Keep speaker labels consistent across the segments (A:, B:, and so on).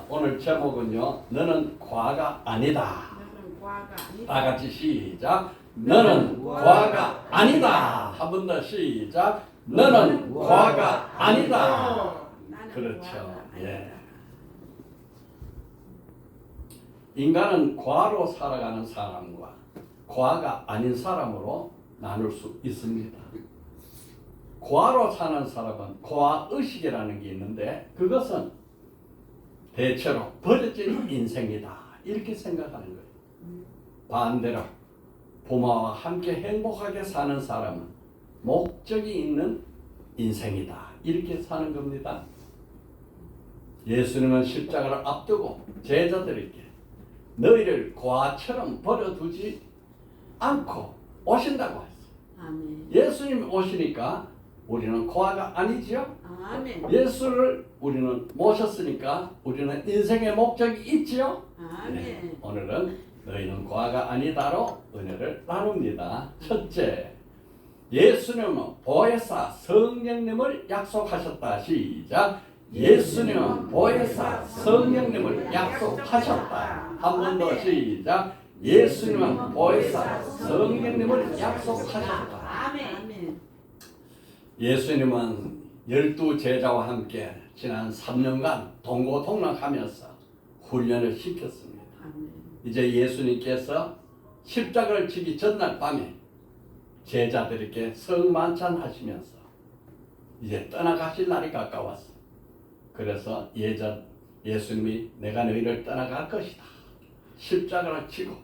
A: 오늘 제목은요. 너는 과가 아니다.
B: 너는 과가 아니다.
A: 다 같이 시작. 너는 과가 아니다. 한 번 더 시작. 너는 과가 아니다.
B: 나는
A: 그렇죠.
B: 과가 아니다.
A: 예. 인간은 과로 살아가는 사람과 과가 아닌 사람으로 나눌 수 있습니다. 과로 사는 사람은 과의식이라는 게 있는데 그것은 대체로 버려진 인생이다 이렇게 생각하는 거예요. 반대로 부모와 함께 행복하게 사는 사람은 목적이 있는 인생이다 이렇게 사는 겁니다. 예수님은 십자가를 앞두고 제자들에게 너희를 과처럼 버려두지 않고 오신다고 했어요.
B: 아멘.
A: 예수님이 오시니까 우리는 과가 아니지요.
B: 아멘.
A: 예수를 우리는 모셨으니까 우리는 인생의 목적이 있지요.
B: 아멘.
A: 오늘은 너희는 과가 아니다로 은혜를 나눕니다. 첫째, 예수님은 보혜사 성령님을 약속하셨다. 시작. 예수님은 보혜사 성령님을 약속하셨다. 한 번 더 시작. 예수님은 보혜사 성령님을 약속하셨다.
B: 아멘.
A: 예수님은 12제자와 함께 지난 3년간 동고동락하면서 훈련을 시켰습니다.
B: 아멘.
A: 이제 예수님께서 십자가를 지기 전날 밤에 제자들에게 성만찬하시면서 이제 떠나가실 날이 가까웠어. 그래서 예수님이 내가 너희를 떠나갈 것이다. 십자가를 지고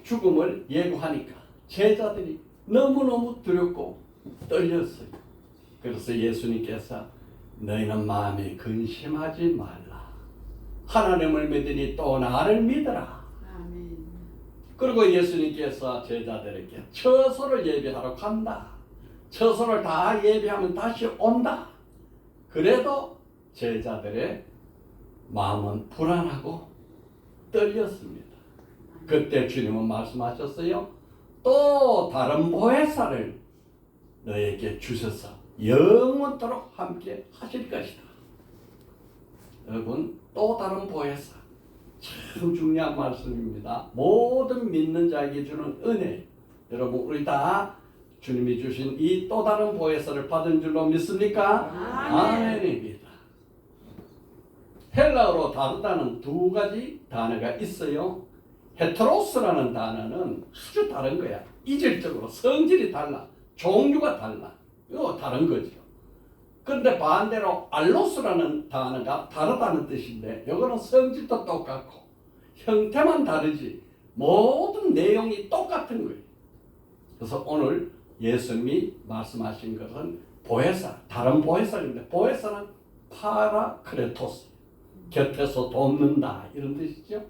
A: 죽음을 예고하니까 제자들이 너무너무 두렵고 떨렸어요. 그래서 예수님께서 너희는 마음에 근심하지 말라. 하나님을 믿으니 또 나를 믿어라.
B: 아멘.
A: 그리고 예수님께서 제자들에게 처소를 예비하러 간다. 처소를 다 예비하면 다시 온다. 그래도 제자들의 마음은 불안하고 떨렸습니다. 그때 주님은 말씀하셨어요. 또 다른 보혜사를 너에게 주셔서 영원토록 함께 하실 것이다. 여러분, 또 다른 보혜사 참 중요한 말씀입니다. 모든 믿는 자에게 주는 은혜. 여러분, 우리 다 주님이 주신 이 또 다른 보혜사를 받은 줄로 믿습니까? 아멘입니다. 헬라어로 다르다는 두 가지 단어가 있어요. 헤테로스라는 단어는 아주 다른 거야. 이질적으로 성질이 달라. 종류가 달라. 이거 다른 거죠. 그런데 반대로 알로스라는 단어가 다르다는 뜻인데 이거는 성질도 똑같고 형태만 다르지 모든 내용이 똑같은 거예요. 그래서 오늘 예수님이 말씀하신 것은 보혜사, 다른 보혜사인데 보혜사는 파라크레토스, 곁에서 돕는다 이런 뜻이죠.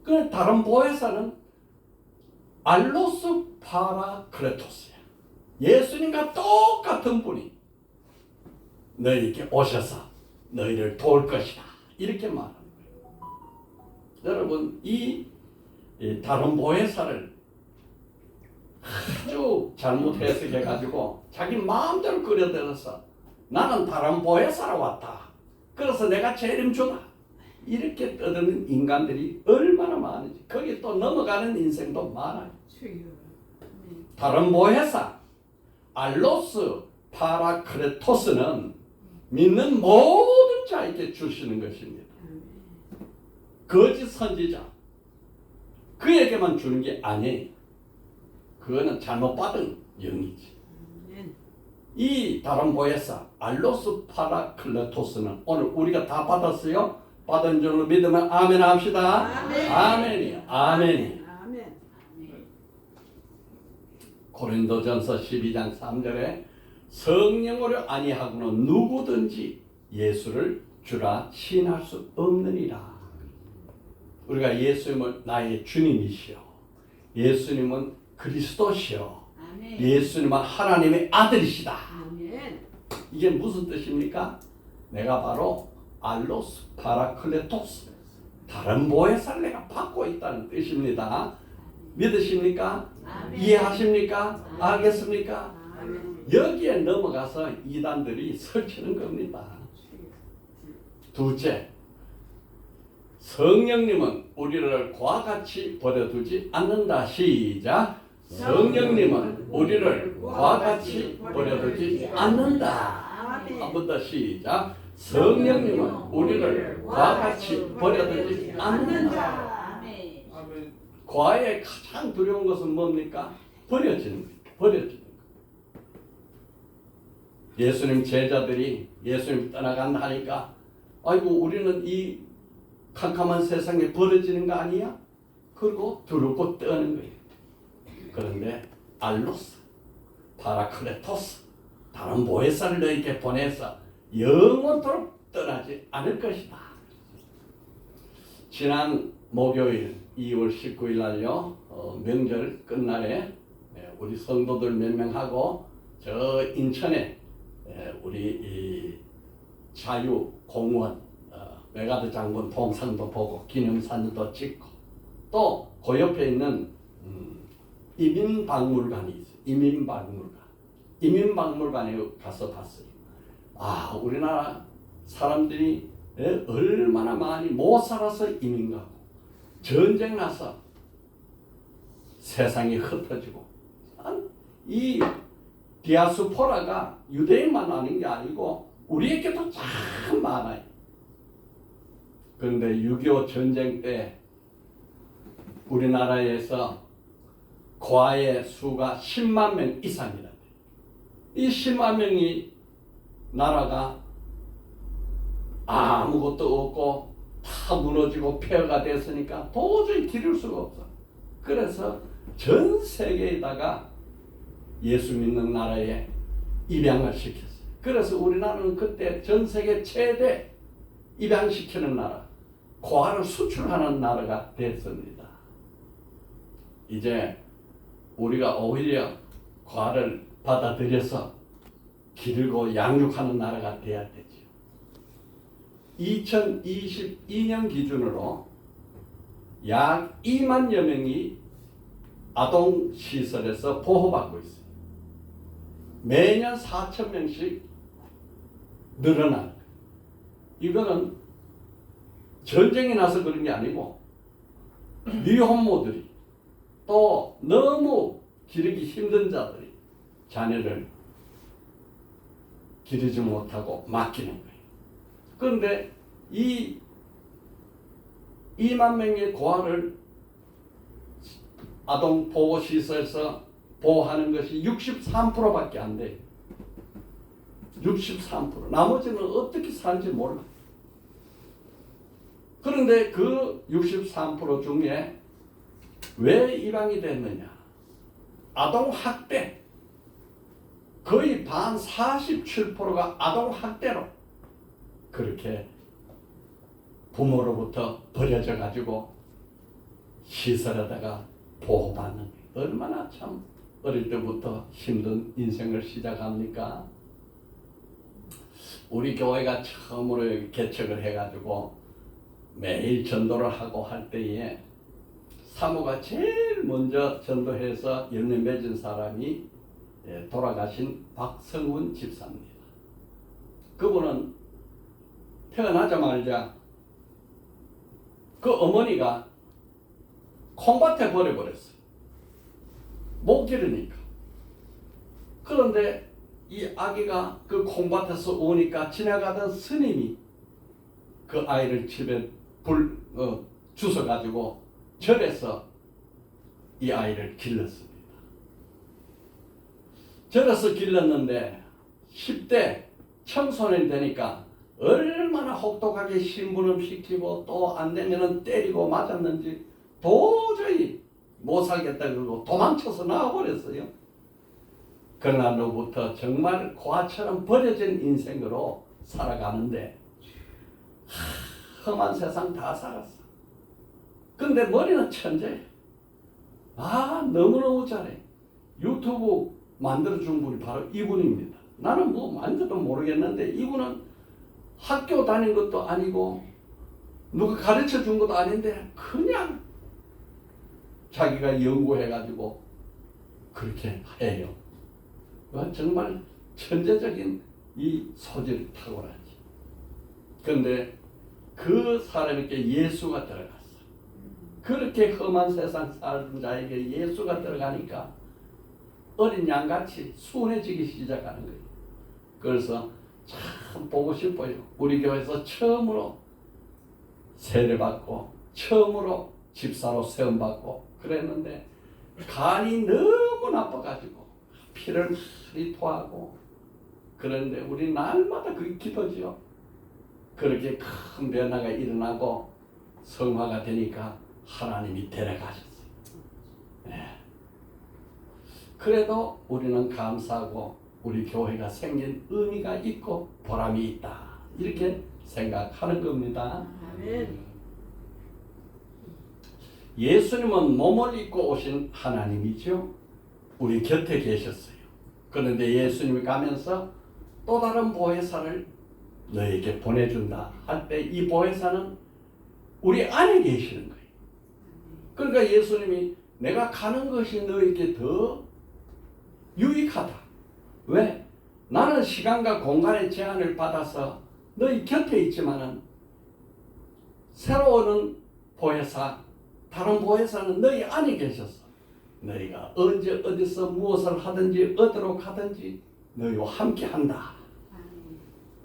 A: 그 다른 보혜사는 알로스 파라크레토스야. 예수님과 똑같은 분이 너희에게 오셔서 너희를 도울 것이다 이렇게 말하는 거예요. 여러분, 이 다른 보혜사를 아주 잘못 해석해가지고 자기 마음대로 그려들어서 나는 다른 보혜사로 왔다. 그래서 내가 재림 주다. 이렇게 떠드는 인간들이 얼마나 많은지 거기 또 넘어가는 인생도 많아요. 다른 보혜사 알로스 파라크레토스는 믿는 모든 자에게 주시는 것입니다. 거짓 선지자 그에게만 주는 게 아니에요. 그거는 잘못 받은 영이지. 이 다른 보혜사 알로스 파라클레토스는 오늘 우리가 다 받았어요. 받은 줄로 믿으면 아멘 합시다. 아멘이요. 아멘이.
B: 아멘.
A: 고린도전서 12장 3절에 성령으로 아니하고는 누구든지 예수를 주라 시인할 수 없느니라. 우리가 예수님을 나의 주님이시오. 예수님은 그리스도시오.
B: 아멘.
A: 예수님은 하나님의 아들이시다.
B: 아멘.
A: 이게 무슨 뜻입니까? 내가 바로 알로스 파라클레토스, 다른 보혜사를 내가 받고 있다는 뜻입니다. 믿으십니까?
B: 아멘.
A: 이해하십니까? 알겠습니까?
B: 아멘.
A: 여기에 넘어가서 이단들이 설치는 겁니다. 둘째, 성령님은 우리를 그와 같이 버려두지 않는다. 시작. 성령님은 우리를 그와 같이 버려두지 않는다.
B: 아멘.
A: 한 번 더 시작. 성령님은 우리를 그와 같이 버려두지 않는다.
B: 아멘.
C: 아멘.
A: 과의 가장 두려운 것은 뭡니까? 버려지는 거예요. 버려지는 거예요. 예수님 제자들이 예수님 떠나간다 하니까 아이고 우리는 이 캄캄한 세상에 버려지는 거 아니야? 그리고 두렵고 떠는 거예요. 그런데 알로스, 파라클레토스, 다른 보혜사를 너희에게 보내서 영원토록 떠나지 않을 것이다. 지난 목요일 2월 19일 날요 명절 끝날에 우리 성도들 몇 명하고 저 인천에 우리 이 자유공원 메가드 장군 동상도 보고 기념사진도 찍고 또 그 옆에 있는 이민박물관이 있어요. 이민박물관에 가서 봤어요. 아, 우리나라 사람들이 얼마나 많이 못 살아서 이민 가고 전쟁 나서 세상이 흩어지고 이 디아스포라가 유대인만 아닌 게 아니고 우리에게도 참 많아요. 그런데 6.25 전쟁 때 우리나라에서 과의 수가 10만 명 이상이란다. 이 10만 명이 나라가 아무것도 없고 다 무너지고 폐허가 됐으니까 도저히 기를 수가 없어. 그래서 전 세계에다가 예수 믿는 나라에 입양을 시켰어요. 그래서 우리나라는 그때 전 세계 최대 입양시키는 나라, 고아를 수출하는 나라가 됐습니다. 이제 우리가 오히려 고아를 받아들여서 기르고 양육하는 나라가 돼야 되죠. 2022년 기준으로 약 2만여 명이 아동시설에서 보호받고 있어요. 매년 4,000명씩 늘어나는 거예요. 이거는 전쟁이 나서 그런 게 아니고 미혼모들이 또 너무 기르기 힘든 자들이 자녀를 기르지 못하고 맡기는 거예요. 그런데 이 2만 명의 고아를 아동 보호시설에서 보호하는 것이 63%밖에 안 돼요. 63%. 나머지는 어떻게 사는지 몰라. 그런데 그 63% 중에 왜 입양이 됐느냐? 아동학대. 거의 반 47%가 아동학대로 그렇게 부모로부터 버려져 가지고 시설에다가 보호받는 얼마나 참 어릴 때부터 힘든 인생을 시작합니까? 우리 교회가 처음으로 개척을 해가지고 매일 전도를 하고 할 때에 사모가 제일 먼저 전도해서 열매 맺은 사람이 돌아가신 박성훈 집사입니다. 그분은 태어나자마자 그 어머니가 콩밭에 버려버렸어요. 못 기르니까. 그런데 이 아기가 그 콩밭에서 오니까 지나가던 스님이 그 아이를 집에 주워가지고 절에서 이 아이를 길렀습니다. 절에서 길렀는데 10대 청소년이 되니까 얼마나 혹독하게 심부름 시키고 또 안 되면은 때리고 맞았는지 도저히 못 살겠다 그러고 도망쳐서 나와버렸어요. 그날로부터 정말 고아처럼 버려진 인생으로 살아가는데 험한 세상 다 살았어. 근데 머리는 천재야. 너무너무 잘해. 유튜브 만들어준 분이 바로 이분입니다. 나는 뭐 만져도 모르겠는데 이분은 학교 다닌 것도 아니고 누가 가르쳐 준 것도 아닌데 그냥 자기가 연구해가지고 그렇게 해요. 정말 천재적인 이 소질을 타고나지. 그런데 그 사람에게 예수가 들어갔어. 그렇게 험한 세상 사는 자에게 예수가 들어가니까 어린 양같이 순해지기 시작하는 거예요. 그래서 참 보고 싶어요. 우리 교회에서 처음으로 세례받고 처음으로 집사로 세움받고 그랬는데 간이 너무 나빠가지고 피를 많이 토하고 그런데 우리 날마다 그게 기도죠. 그렇게 큰 변화가 일어나고 성화가 되니까 하나님이 데려가셨어요. 네. 그래도 우리는 감사하고 우리 교회가 생긴 의미가 있고 보람이 있다. 이렇게 생각하는 겁니다.
B: 아멘.
A: 예수님은 몸을 입고 오신 하나님이죠. 우리 곁에 계셨어요. 그런데 예수님이 가면서 또 다른 보혜사를 너에게 보내준다 할 때 이 보혜사는 우리 안에 계시는 거예요. 그러니까 예수님이 내가 가는 것이 너에게 더 유익하다. 왜? 나는 시간과 공간의 제한을 받아서 너희 곁에 있지만은 새로 오는 보혜사, 다른 보혜사는 너희 안에 계셨어. 너희가 언제 어디서 무엇을 하든지 어디로 가든지 너희와 함께 한다.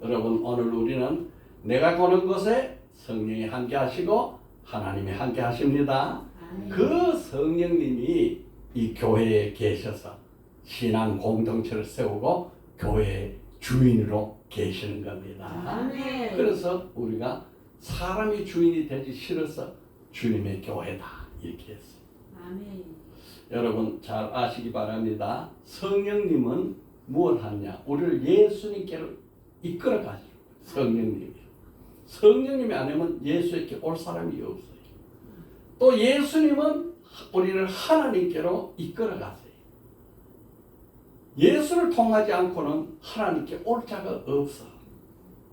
A: 여러분 오늘 우리는 내가 가는 곳에 성령이 함께 하시고 하나님이 함께 하십니다. 그 성령님이 이 교회에 계셔서 신앙 공동체를 세우고 교회의 주인으로 계시는 겁니다.
B: 아멘.
A: 그래서 우리가 사람이 주인이 되기 싫어서 주님의 교회다 이렇게 했어요.
B: 아멘.
A: 여러분 잘 아시기 바랍니다. 성령님은 무엇을 하느냐? 우리를 예수님께로 이끌어 가시는 성령님이. 성령님이 아니면 예수에게 올 사람이 없어요. 또 예수님은 우리를 하나님께로 이끌어 가세요. 예수를 통하지 않고는 하나님께 올 자가 없어.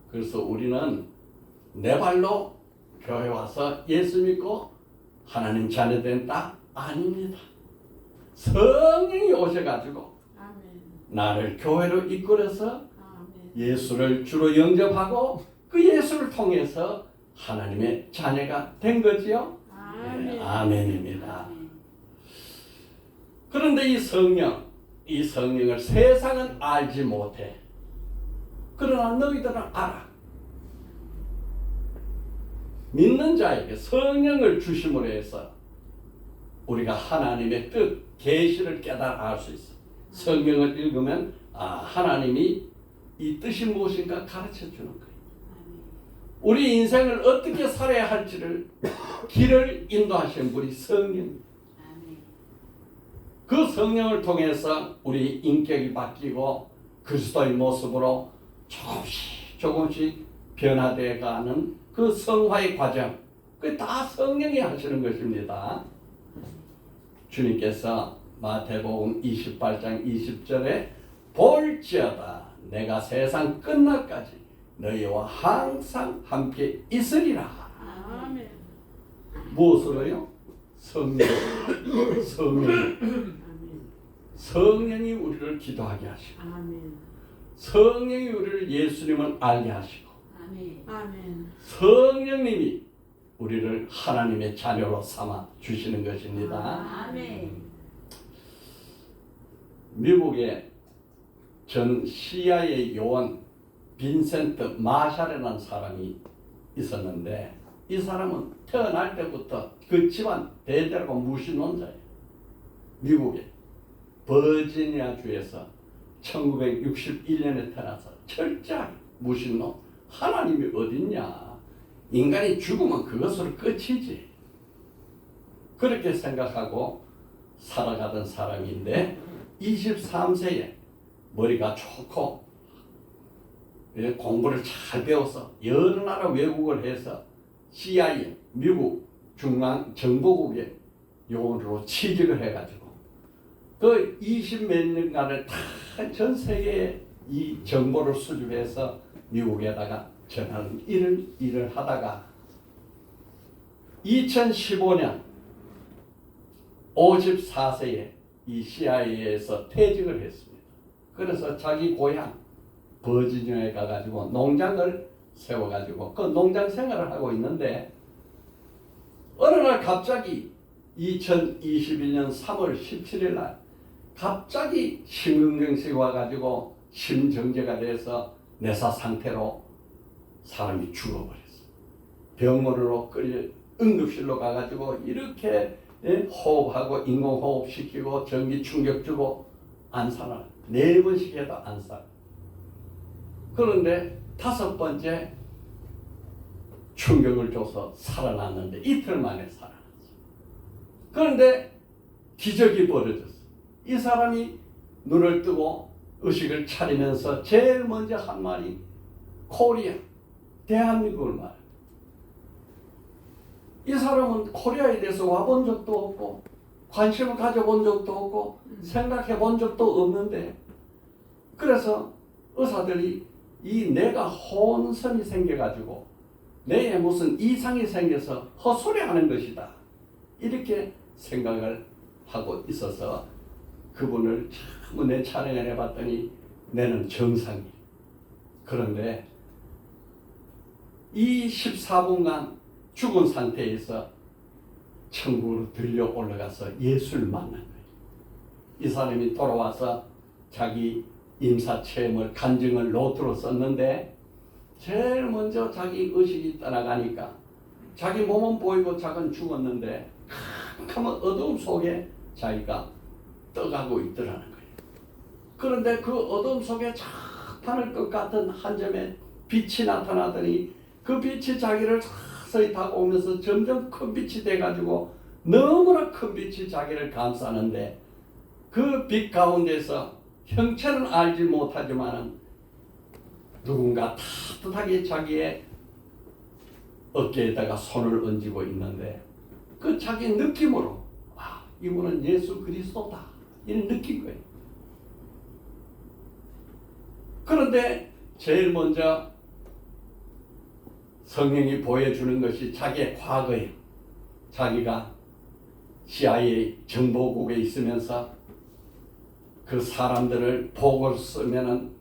A: 그래서 우리는 내 발로 교회 와서 예수 믿고 하나님 자녀된 딱 아닙니다. 성령이 오셔가지고
B: 아멘.
A: 나를 교회로 이끌어서
B: 아멘.
A: 예수를 주로 영접하고 그 예수를 통해서 하나님의 자녀가 된 거지요.
B: 아멘.
A: 네, 아멘입니다.
B: 아멘.
A: 그런데 이 성령을 세상은 알지 못해. 그러나 너희들은 알아. 믿는 자에게 성령을 주심으로 해서 우리가 하나님의 뜻, 계시를 깨달아 알 수 있어. 성경을 읽으면 하나님이 이 뜻이 무엇인가 가르쳐 주는 거예요. 우리 인생을 어떻게 살아야 할지를 길을 인도하시는 분이 성령. 그 성령을 통해서 우리 인격이 바뀌고 그리스도의 모습으로 조금씩 변화되어 가는 그 성화의 과정, 그 다 성령이 하시는 것입니다. 주님께서 마태복음 28장 20절에 볼지어다 내가 세상 끝날까지 너희와 항상 함께 있으리라.
B: 아멘.
A: 무엇으로요? 성령. 성령이 우리를 기도하게 하시고
B: 아멘.
A: 성령이 우리를 예수님을 알게 하시고
B: 아멘. 아멘.
A: 성령님이 우리를 하나님의 자녀로 삼아 주시는 것입니다.
B: 아멘.
A: 미국의 전 CIA 요원 빈센트 마샬이라는 사람이 있었는데 이 사람은 태어날 때부터 그 집안 대대로 무신론자예요. 미국의 버지니아 주에서 1961년에 태어나서 철저하게 무신론. 하나님이 어딨냐? 인간이 죽으면 그것으로 끝이지. 그렇게 생각하고 살아가던 사람인데 23세에 머리가 좋고 공부를 잘 배워서 여러 나라 외국을 해서 CIA, 미국 중앙정보국의 요원으로 취직을 해가지고 그 20몇 년간을 다 전 세계에 이 정보를 수집해서 미국에다가 전하는 일을 하다가 2015년 54세에 이 CIA에서 퇴직을 했습니다. 그래서 자기 고향 버지니아에 가가지고 농장을 세워가지고 그 농장 생활을 하고 있는데 어느 날 갑자기 2021년 3월 17일 날 갑자기 심근경색이 와가지고 심정지가 돼서 내사 상태로 사람이 죽어버렸어. 병원으로 끌려 응급실로 가가지고 이렇게 호흡하고 인공호흡 시키고 전기 충격 주고 안 살아. 4번씩 해도 안 살아. 그런데 5번째 충격을 줘서 살아났는데 이틀 만에 살아났어. 그런데 기적이 벌어졌어. 이 사람이 눈을 뜨고 의식을 차리면서 제일 먼저 한 말이 코리아, 대한민국을 말해. 이 사람은 코리아에 대해서 와본 적도 없고 관심을 가져본 적도 없고 생각해 본 적도 없는데 그래서 의사들이 이 뇌가 혼선이 생겨가지고 뇌에 무슨 이상이 생겨서 헛소리하는 것이다 이렇게 생각을 하고 있어서 그분을 전부 뇌 촬영을 해봤더니 뇌는 정상이에요. 그런데 이 14분간 죽은 상태에서 천국으로 들려 올라가서 예수를 만난 거예요. 이 사람이 돌아와서 자기 임사체험을 간증을 노트로 썼는데 제일 먼저 자기 의식이 떠나가니까 자기 몸은 보이고 자기는 죽었는데 캄캄한 어두움 속에 자기가 떠가고 있더라는 거예요. 그런데 그 어두움 속에 쫙 타는 것 같은 한 점의 빛이 나타나더니 그 빛이 자기를 서서히 다가오면서 점점 큰 빛이 돼가지고 너무나 큰 빛이 자기를 감싸는데 그 빛 가운데서 형체는 알지 못하지만 누군가 따뜻하게 자기의 어깨에다가 손을 얹고 있는데 그 자기 느낌으로 아 이분은 예수 그리스도다 이런 느낀 거예요. 그런데 제일 먼저 성령이 보여주는 것이 자기의 과거에 자기가 CIA 정보국에 있으면서 그 사람들을 보고를 쓰면은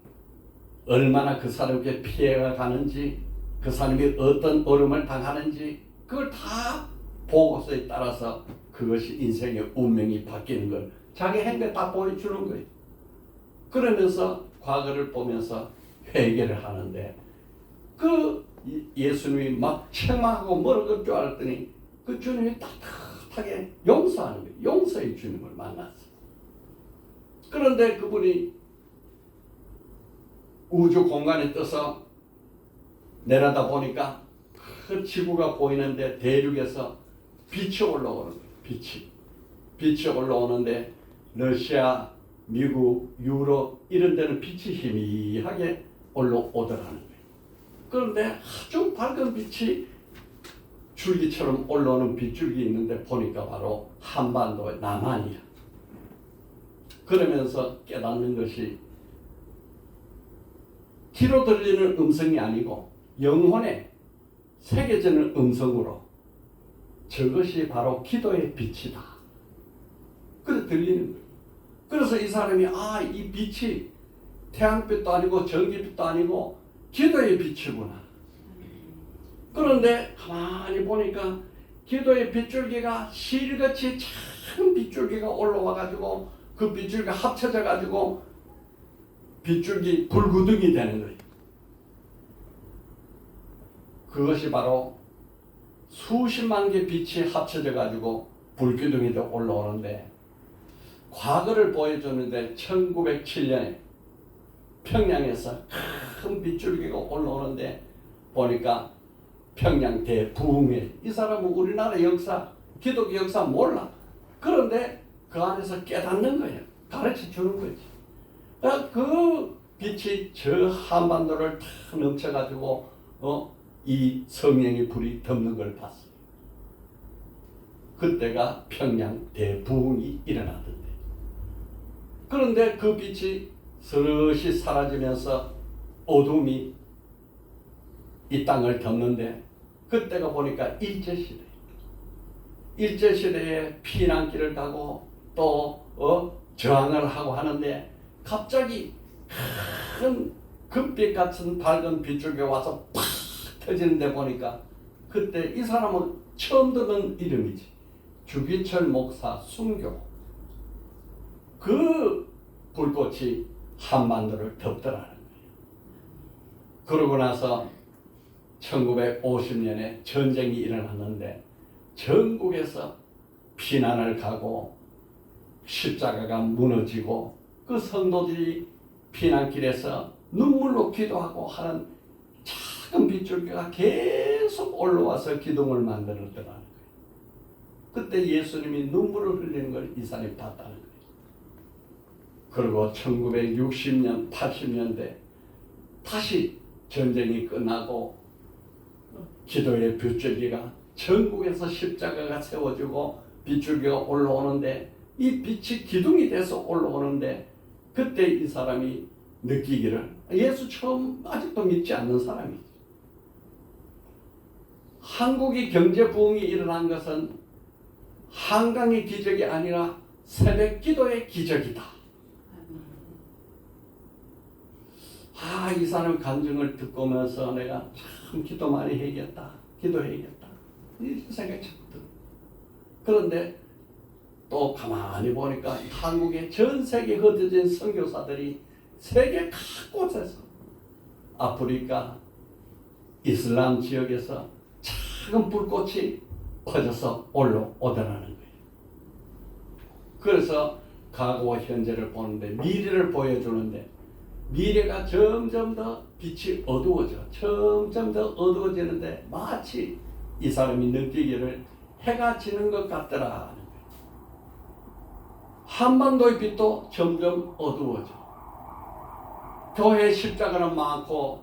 A: 얼마나 그 사람에게 피해가 가는지 그 사람이 어떤 어려움을 당하는지 그걸 다 보고서에 따라서 그것이 인생의 운명이 바뀌는 걸 자기 행동에 다 보여주는 거예요. 그러면서 과거를 보면서 회개를 하는데 그 예수님이 막 책망하고 뭐라고 줄 알았더니 그 주님이 따뜻하게 용서하는 거예요. 용서의 주님을 만났어요. 그런데 그분이 우주 공간에 떠서 내려다 보니까 그 지구가 보이는데 대륙에서 빛이 올라오는 거예요. 빛이 올라오는데 러시아, 미국, 유럽 이런 데는 빛이 희미하게 올라오더라는 거예요. 그런데 아주 밝은 빛이 줄기처럼 올라오는 빗줄기 있는데 보니까 바로 한반도의 남한이야. 그러면서 깨닫는 것이 귀로 들리는 음성이 아니고 영혼에 새겨지는 음성으로 저것이 바로 기도의 빛이다. 그래 들리는 거예요. 그래서 이 사람이 이 빛이 태양빛도 아니고 전기빛도 아니고 기도의 빛이구나. 그런데 가만히 보니까 기도의 빗줄기가 실같이 작은 빗줄기가 올라와가지고 그 빗줄기가 합쳐져가지고 빗줄기 불구덩이 되는 거예요. 그것이 바로 수십만 개 빛이 합쳐져가지고 불기둥이도 올라오는데 과거를 보여주는데 1907년에 평양에서 큰 빗줄기가 올라오는데 보니까 평양 대부흥회 이 사람은 우리나라 역사 기독교 역사 몰라. 그런데 그 안에서 깨닫는 거예요. 가르쳐 주는 거지. 그 빛이 저 한반도를 다 넘쳐가지고 이 성령의 불이 덮는 걸 봤어요. 그때가 평양 대부흥이 일어나던데. 그런데 그 빛이 서서히 사라지면서 어둠이 이 땅을 덮는데 그때가 보니까 일제시대. 일제시대에 피난길을 가고 또 저항을 하고 하는데 갑자기 큰 금빛 같은 밝은 빗줄기가 와서 팍 터지는데 보니까 그때 이 사람은 처음 듣는 이름이지. 주기철 목사 순교. 그 불꽃이 한반도를 덮더라는 거예요. 그러고 나서 1950년에 전쟁이 일어났는데 전국에서 피난을 가고 십자가가 무너지고 그 성도들이 피난길에서 눈물로 기도하고 하는 작은 빗줄기가 계속 올라와서 기둥을 만들었더라는 거예요. 그때 예수님이 눈물을 흘리는 걸 이 사람이 봤다는 거예요. 그리고 1960년, 80년대 다시 전쟁이 끝나고 기도의 빗줄기가 전국에서 십자가가 세워지고 빗줄기가 올라오는데 이 빛이 기둥이 돼서 올라오는데 그때 이 사람이 느끼기를 예수 처음 아직도 믿지 않는 사람이지. 한국이 경제 부흥이 일어난 것은 한강의 기적이 아니라 새벽 기도의 기적이다. 이 사람 간증을 듣고 오면서 내가 참 기도 많이 해야겠다. 기도해야겠다. 이런 생각이 자꾸 들어. 그런데 또 가만히 보니까 한국의 전 세계에 흩어진 선교사들이 세계 곳곳에서 아프리카, 이슬람 지역에서 작은 불꽃이 퍼져서 올라오더라는 거예요. 그래서 과거와 현재를 보는데 미래를 보여주는데 미래가 점점 더 빛이 어두워져. 점점 더 어두워지는데 마치 이 사람이 느끼기를 해가 지는 것 같더라 하는 거예요. 한반도의 빛도 점점 어두워져. 교회 십자가는 많고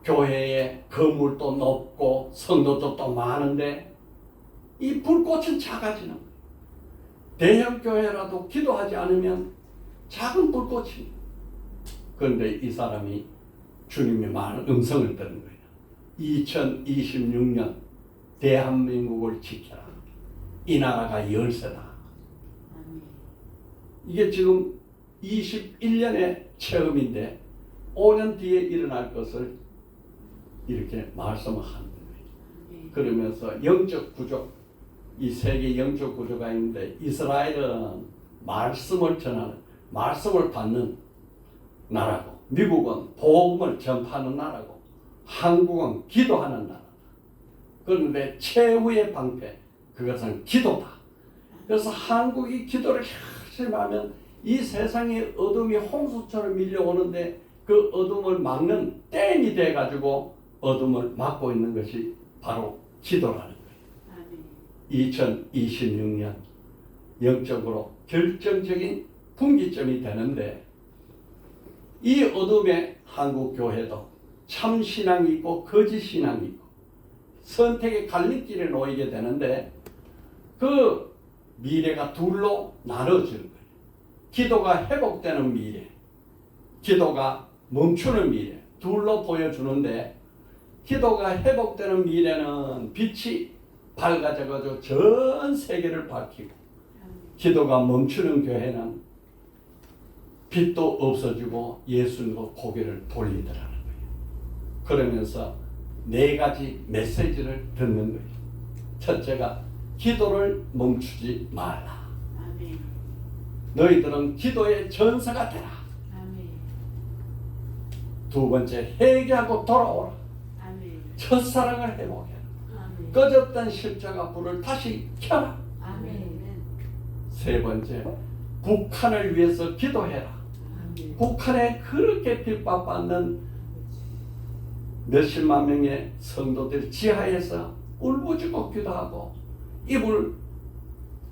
A: 교회의 건물도 높고 성도도 또 많은데 이 불꽃은 작아지는 거예요. 대형 교회라도 기도하지 않으면 작은 불꽃이. 그런데 이 사람이 주님의 많은 음성을 듣는 거예요. 2026년 대한민국을 지켜라. 이 나라가 열세다. 이게 지금 21년의 체험인데 5년 뒤에 일어날 것을 이렇게 말씀을 하는 거예요. 그러면서 영적 구조, 이 세계 영적 구조가 있는데 이스라엘은 말씀을 전하는, 말씀을 받는 나라고, 미국은 복음을 전파하는 나라고, 한국은 기도하는 나라다. 그런데 최후의 방패, 그것은 기도다. 그래서 한국이 기도를 열심히 하면 이 세상의 어둠이 홍수처럼 밀려오는데 그 어둠을 막는 댐이 돼가지고 어둠을 막고 있는 것이 바로 기도라는 거예요. 2026년 영적으로 결정적인 분기점이 되는데 이 어둠에 한국 교회도 참 신앙이 있고 거짓 신앙이 있고 선택의 갈림길에 놓이게 되는데 그 미래가 둘로 나눠지는 거예요. 기도가 회복되는 미래, 기도가 멈추는 미래, 둘로 보여주는데 기도가 회복되는 미래는 빛이 밝아져가지고 전 세계를 밝히고 기도가 멈추는 교회는 빛도 없어지고 예수님과 고개를 돌리더라는 거예요. 그러면서 네 가지 메시지를 듣는 거예요. 첫째가 기도를 멈추지 말라.
B: 아멘.
A: 너희들은 기도의 전사가 되라.
B: 아멘.
A: 두 번째, 회개하고 돌아오라.
B: 아멘.
A: 첫사랑을 회복해라.
B: 아멘.
A: 꺼졌던 십자가 불을 다시 켜라.
B: 아멘.
A: 세 번째, 북한을 위해서 기도해라.
B: 아멘.
A: 북한에 그렇게 핍박받는 몇십만 명의 성도들 지하에서 울부짖고 기도하고 이불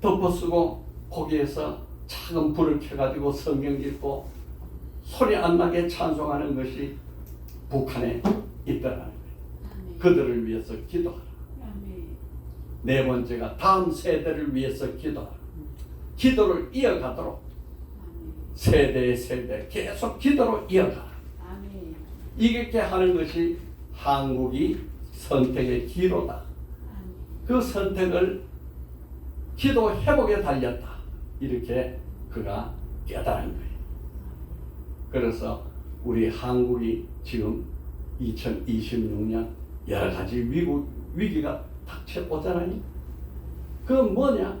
A: 덮어쓰고 거기에서 작은 불을 켜가지고 성경 읽고 소리 안 나게 찬송하는 것이 북한에 있더라는 거예요.
B: 아멘.
A: 그들을 위해서 기도하라.
B: 아멘.
A: 네 번째가 다음 세대를 위해서 기도하라. 기도를 이어가도록 세대의 세대 계속 기도로 이어가라.
B: 아멘.
A: 이렇게 하는 것이 한국이 선택의 기로다.
B: 아멘.
A: 그 선택을 기도 회복에 달렸다. 이렇게 그가 깨달은 거예요. 그래서 우리 한국이 지금 2026년 여러 가지 위기가 닥쳐오잖아요. 그건 뭐냐?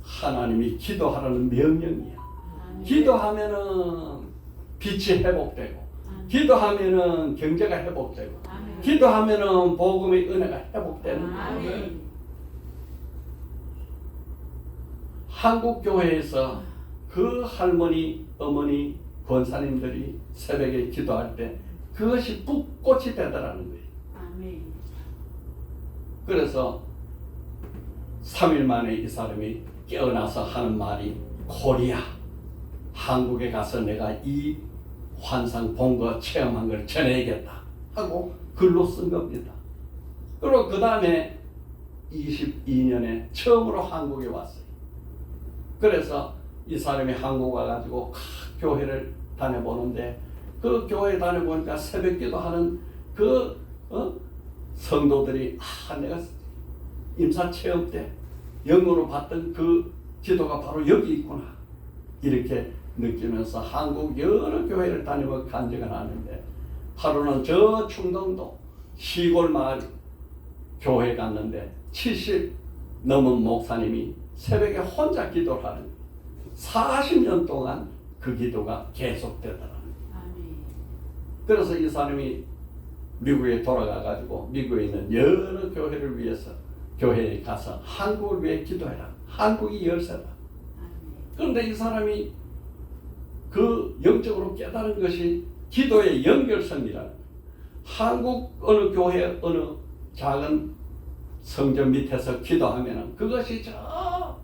A: 하나님이 기도하라는 명령이야.
B: 아멘.
A: 기도하면은 빛이 회복되고,
B: 아멘.
A: 기도하면은 경제가 회복되고,
B: 아멘.
A: 기도하면은 복음의 은혜가 회복되는 거예요.
B: 아멘.
A: 한국 교회에서 그 할머니, 어머니, 권사님들이 새벽에 기도할 때 그것이 붓꽃이 되더라는 거예요.
B: 아멘.
A: 그래서 3일 만에 이 사람이 깨어나서 하는 말이 코리아, 한국에 가서 내가 이 환상 본 거 체험한 걸 전해야겠다 하고 글로 쓴 겁니다. 그리고 그 다음에 22년에 처음으로 한국에 왔어요. 그래서 이 사람이 한국 와가지고 각 교회를 다녀보는데 그 교회 다녀보니까 새벽 기도하는 그 성도들이 내가 임사 체험 때 영으로 봤던 그 기도가 바로 여기 있구나 이렇게 느끼면서 한국 여러 교회를 다니며 간증을 하는데 하루는 저 충동도 시골 마을 교회 갔는데 70 넘은 목사님이 새벽에 혼자 기도를 하는 거예요. 40년 동안 그 기도가 계속되더라고요.
B: 아멘.
A: 그래서 이 사람이 미국에 돌아가가지고 미국에 있는 여러 교회를 위해서 교회에 가서 한국을 위해 기도해라. 한국이 열쇠다.
B: 아멘.
A: 그런데 이 사람이 그 영적으로 깨달은 것이 기도의 연결선이라는 거예요. 한국 어느 교회 어느 작은 성전 밑에서 기도하면 그것이 저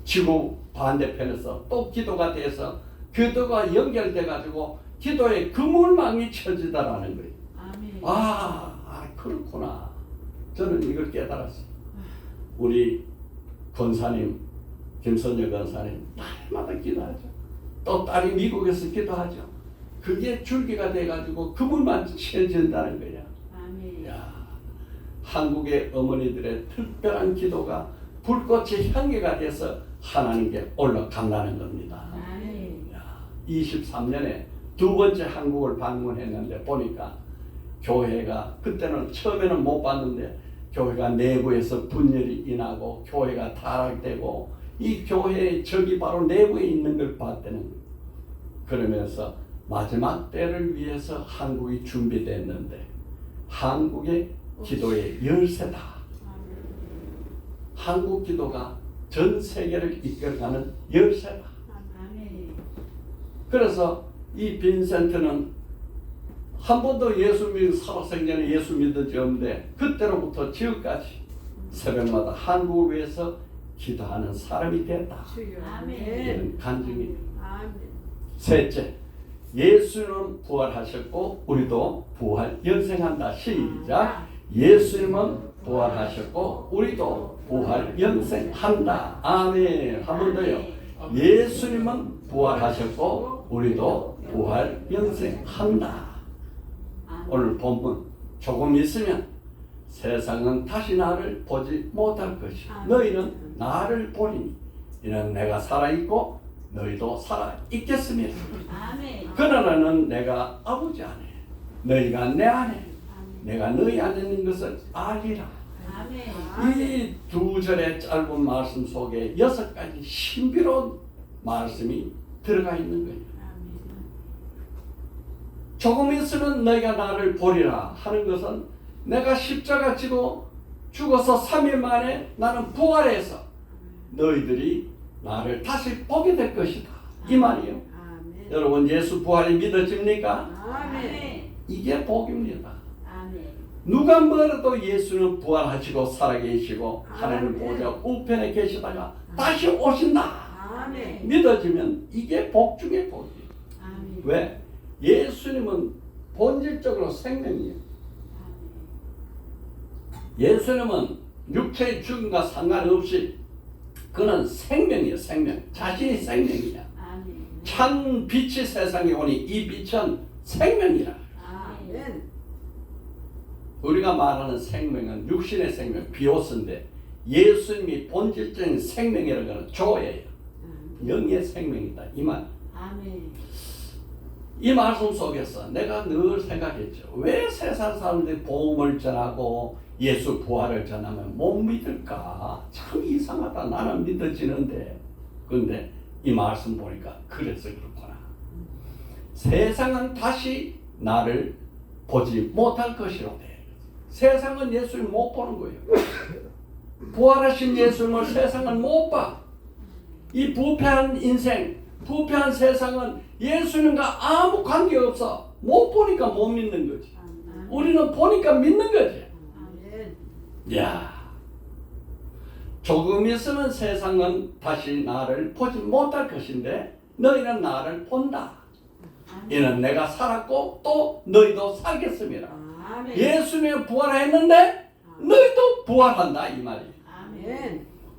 A: 지구 반대편에서 또 기도가 돼서 기도가 연결돼 가지고 기도의 그물망이 쳐지다라는 거예요.
B: 아멘.
A: 그렇구나. 저는 이걸 깨달았어요. 우리 권사님 김선재 권사님 날마다 기도하죠. 또 딸이 미국에서 기도하죠. 그게 줄기가 돼 가지고 그물만 쳐진다는 거야.
B: 아멘.
A: 야, 한국의 어머니들의 특별한 기도가 불꽃의 향기가 돼서 하나님께 올라간다는 겁니다.
B: 아멘.
A: 23년에 두 번째 한국을 방문했는데 보니까 교회가 그때는 처음에는 못 봤는데 교회가 내부에서 분열이 일어나고 교회가 타락되고 이 교회의 적이 바로 내부에 있는 걸 봤다는 거예요. 그러면서 마지막 때를 위해서 한국이 준비됐는데 한국의 기도의 열쇠다. 한국 기도가 전 세계를 이끌어가는 열쇠다.
B: 아멘.
A: 그래서 이 빈센트는 한 번도 예수 믿은 살아생전에 예수 믿은 적 없는데 그때로부터 지금까지 새벽마다 한국을 위해서 기도하는 사람이 됐다.
B: 아멘.
A: 이런 간증입니다.
B: 아멘.
A: 셋째, 예수는 부활하셨고 우리도 부활 영생한다. 시작. 예수님은 부활하셨고 우리도 부활 영생한다. 아멘. 한 번 더요. 예수님은 부활하셨고 우리도 부활 영생한다. 오늘 본문 조금 있으면 세상은 다시 나를 보지 못할 것이요 너희는 나를 보리니 이는 내가 살아있고 너희도 살아있겠으며
B: 아멘.
A: 그러나는 내가 아버지 안에 너희가 내 안에
B: 아멘.
A: 내가 너희 안에 있는 것을 알리라.
B: 아멘.
A: 이 두 절의 짧은 말씀 속에 6가지 신비로운 말씀이 들어가 있는 거예요.
B: 아멘.
A: 조금 있으면 너희가 나를 보리라 하는 것은 내가 십자가 지고 죽어서 3일 만에 나는 부활해서 너희들이 나를 다시 보게 될 것이다. 이 말이에요.
B: 아멘.
A: 여러분 예수 부활이 믿어집니까?
B: 아멘.
A: 이게 복입니다.
B: 아멘.
A: 누가 뭐라도 예수는 부활하시고 살아계시고 하나님
B: 아멘.
A: 보좌 우편에 계시다가 다시 오신다.
B: 아멘.
A: 믿어지면 이게 복 중에 복이에요.
B: 아멘.
A: 왜? 예수님은 본질적으로 생명이에요. 예수님은 육체의 죽음과 상관없이 그는 생명이에요. 생명. 자신이 생명이야.
B: 아멘.
A: 참 빛이 세상에 오니 이 빛은 생명이라.
B: 아멘.
A: 우리가 말하는 생명은 육신의 생명, 비오스인데 예수님이 본질적인 생명이라는 것은 조예예요. 영의 생명이다. 이 말.
B: 아멘.
A: 이 말씀 속에서 내가 늘 생각했죠. 왜 세상 사람들이 복음을 전하고 예수 부활을 전하면 못 믿을까? 참 이상하다. 나는 믿어지는데. 근데 이 말씀 보니까 그래서 그렇구나. 세상은 다시 나를 보지 못할 것이라고 돼. 세상은 예수를 못 보는 거예요. 부활하신 예수님을 세상은 못 봐. 이 부패한 인생, 부패한 세상은 예수님과 아무 관계 없어. 못 보니까 못 믿는 거지. 우리는 보니까 믿는 거지. 야, 조금 있으면 세상은 다시 나를 보지 못할 것인데 너희는 나를 본다. 이는 내가 살았고 또 너희도 살겠습니다. 예수님이 부활했는데 너희도 부활한다 이 말이에요.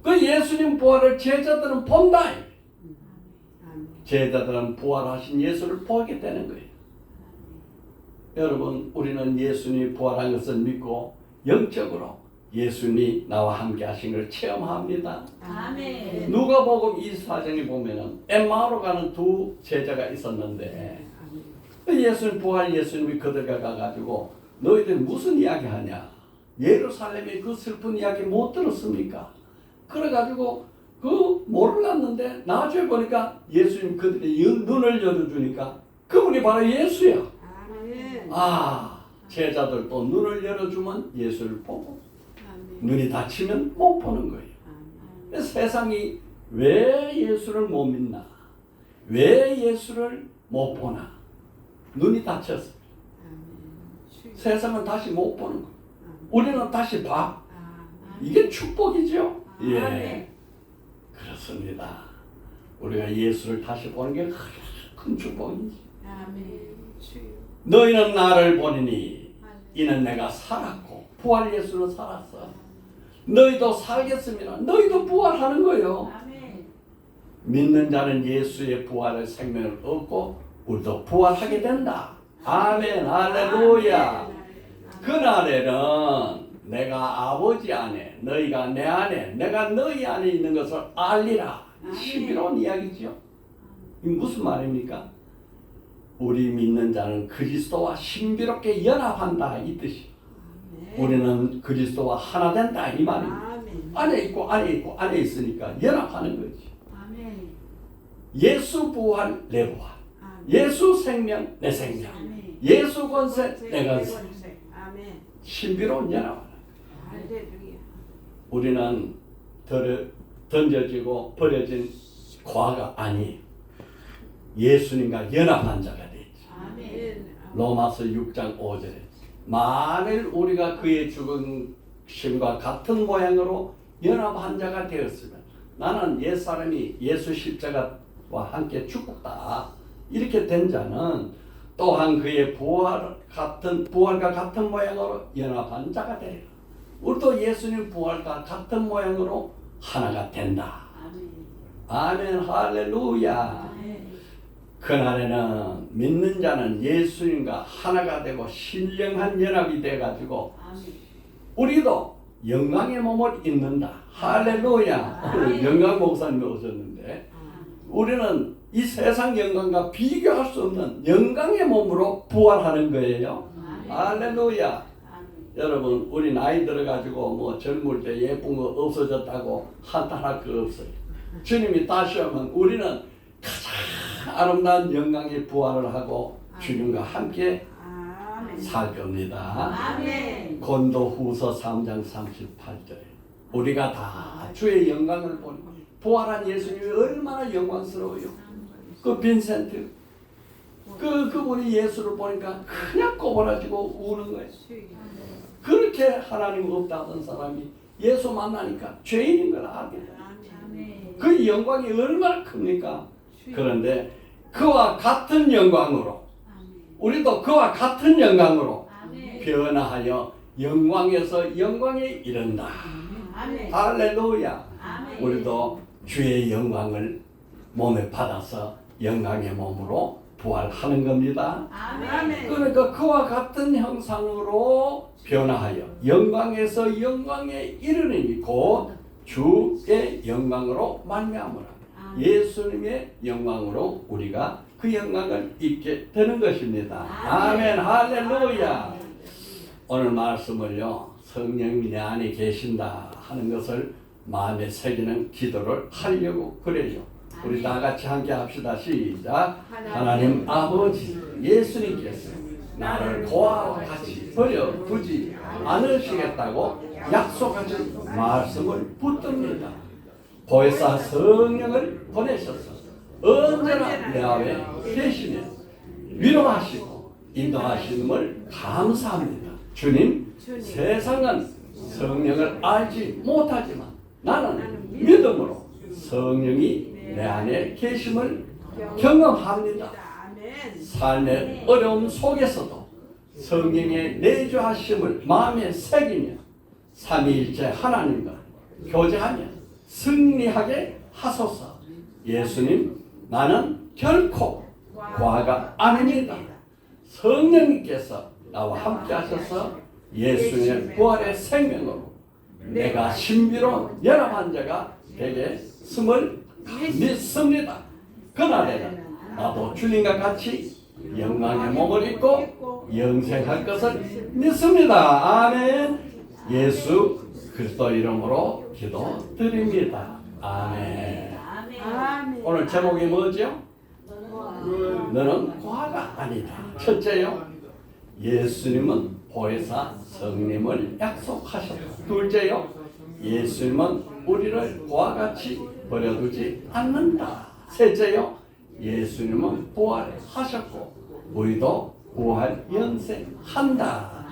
A: 그 예수님 부활을 제자들은 본다. 제자들은 부활하신 예수를 보게 되는 거예요. 여러분, 우리는 예수님이 부활한 것을 믿고 영적으로 예수님이 나와 함께 하신 것을 체험합니다.
B: 아멘.
A: 누가복음 24장에 보면은 엠마오로 가는 두 제자가 있었는데 예수님 부활 예수님이 그들과 가가지고 너희들 무슨 이야기 하냐? 예루살렘의 그 슬픈 이야기 못 들었습니까? 그래가지고 그 몰랐는데 나중에 보니까 예수님 그들의 눈을 열어주니까 그분이 바로 예수야. 아, 제자들도 눈을 열어주면 예수를 보고 눈이 닫히면 못 보는 거예요. 세상이 왜 예수를 못 믿나? 왜 예수를 못 보나? 눈이 닫혔어. 세상은 다시 못 보는 거예요. 우리는 다시 봐. 이게 축복이죠. 예, 그렇습니다. 우리가 예수를 다시 보는 게 큰 축복이지. 너희는 나를 보리니 이는 내가 살았고 부활 예수는 살았어. 너희도 살겠습니다. 너희도 부활하는 거예요. 믿는 자는 예수의 부활의 생명을 얻고 우리도 부활하게 된다. 아멘. 할렐루야. 그날에는 내가 아버지 안에 너희가 내 안에 내가 너희 안에 있는 것을 알리라. 신비로운 이야기죠. 이 무슨 말입니까? 우리 믿는 자는 그리스도와 신비롭게 연합한다 이 뜻이. 우리는 그리스도와 하나 된다 이 말입니다. 안에 있고 안에 있고 안에 있으니까 연합하는 거지. 예수 부활 내 부활, 예수 생명 내 생명, 예수 권세 내 권세. 신비로운 연합. 우리는 던져지고 버려진 과가 아니에요. 예수님과 연합한 자가 되지. 로마서 6장 5절에 만일 우리가 그의 죽으심과 같은 모양으로 연합한 자가 되었으면 나는 옛사람이 예수 십자가와 함께 죽었다. 이렇게 된 자는 또한 그의 부활과 같은 모양으로 연합한 자가 되리라. 우리도 예수님 부활과 같은 모양으로 하나가 된다. 아멘. 할렐루야. 그날에는 믿는 자는 예수님과 하나가 되고 신령한 연합이 돼가지고 우리도 영광의 몸을 입는다. 할렐루야. 오늘 영광 목사님 오셨는데 우리는 이 세상 영광과 비교할 수 없는 영광의 몸으로 부활하는 거예요. 할렐루야. 여러분, 우리 나이 들어가지고 뭐 젊을 때 예쁜 거 없어졌다고 한탄할 거 없어요. 주님이 다시 오면 우리는 가장 아름다운 영광의 부활을 하고 주님과 함께 살 겁니다. 고린도후서 3장 38절에 우리가 다 주의 영광을 보니 부활한 예수님이 얼마나 영광스러워요. 그 빈센트 그분이 예수를 보니까 그냥 꼬부라지고 우는 거예요. 그렇게 하나님 없다 하던 사람이 예수 만나니까 죄인인 걸 알게 돼요. 그 영광이 얼마나 큽니까? 그런데 그와 같은 영광으로 우리도 그와 같은 영광으로 변화하여 영광에서 영광에 이른다. 할렐루야. 우리도 주의 영광을 몸에 받아서 영광의 몸으로 부활하는 겁니다. 그러니까 그와 같은 형상으로 변화하여 영광에서 영광에 이르는 곧 주의 영광으로 말미암으라. 예수님의 영광으로 우리가 그 영광을 입게 되는 것입니다. 아멘, 할렐루야. 오늘 말씀을요, 성령이 내 안에 계신다 하는 것을 마음에 새기는 기도를 하려고 그래요. 우리 다 같이 함께 합시다. 시작. 하나님 아버지, 예수님께서 나를 고아와 같이 버려두지 않으시겠다고 약속하신 말씀을 붙듭니다. 보혜사 성령을 보내셔서 언제나 내 앞에 계시며 위로하시고 인도하시는을 감사합니다. 주님, 세상은 성령을 알지 못하지만 나는 믿음으로 성령이 내 안에 계심을 경험합니다. 삶의 어려움 속에서도 성령의 내주하심을 마음에 새기며 삼위일체 하나님과 교제하며 승리하게 하소서. 예수님, 나는 결코 과가 아닙니다. 성령님께서 나와 함께 하셔서 예수님의 부활의 생명으로 내가 신비로운 연합한 자가 되겠음을 믿습니다. 그날에는 나도 주님과 같이 영광의 몸을 입고 영생할 것을 믿습니다. 아멘. 예수 그리스도 이름으로 기도드립니다. 아멘.
B: 아멘.
A: 오늘 제목이 뭐죠? 너는 과가 아니다. 첫째요, 예수님은 보혜사 성령을 약속하셨다. 둘째요, 예수님은 우리를 고와 같이 버려두지 않는다. 셋째요, 예수님은 부활하셨고 우리도 부활 영생한다.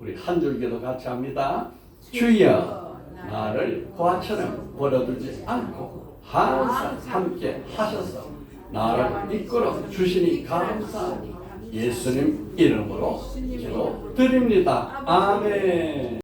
A: 우리 한 줄기도 같이 합니다. 주여, 나를 고아처럼 버려두지 않고 항상 함께 하셔서 나를 이끌어 주시니 감사하니 예수님 이름으로 기도드립니다. 아멘.